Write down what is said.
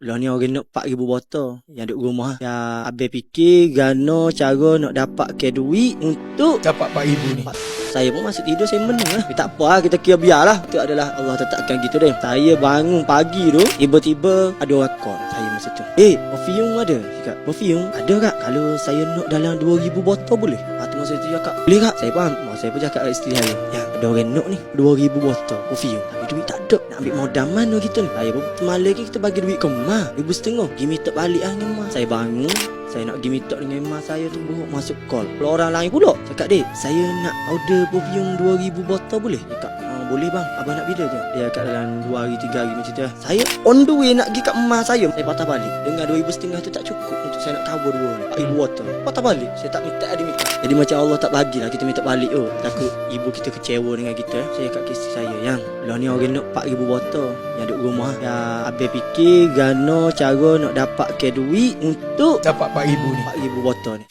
Lah ni orang nak 4,000 botol yang duduk rumah. Ya, habis fikir gano cara nak dapat ke duit untuk dapat 4,000 ni. Saya pun masih tidur, saya menung lah. Tapi tak apa lah, kita kira biarlah. Itu adalah Allah tetapkan gitu deh. Saya bangun pagi tu, tiba-tiba ada orang call saya masa tu. Perfume ada? Cakap, perfume ada kak? Kalau saya nak dalam 2,000 botol boleh? Tu masa tu cakap, boleh kak? Saya faham. Saya pun cakap kat isteri saya, ya ada orang nak ni 2,000 botol perfume. Tapi duit tak ada. Nak ambil modal mana kita ni? Saya pun malam lagi kita bagi duit ke mak 1,500. Pergi minta balik lah dengan mak. Saya bangun, saya nak pergi minta dengan mak saya tu, buruk masuk call. Kalau orang lain pula cakap, dek saya nak order perfume 2,000 botol boleh? Cakap, boleh bang, abang nak bila je? Dia kat dalam 2 hari 3 hari macam tu lah. Saya on the way nak pergi kat emak saya. Saya patah balik. Dengan 2,500 tu tak cukup untuk saya nak cover 4,000 botol. Patah balik. Saya tak minta ada minta. Jadi macam Allah tak bagilah kita minta balik. Takut ibu kita kecewa dengan kita. Saya kat isteri saya, yang lah ni orang nak 4,000 botol yang duduk rumah. Ya, habis fikir gano cara nak dapat ke duit untuk dapat 4,000 ni. 4,000 botol ni.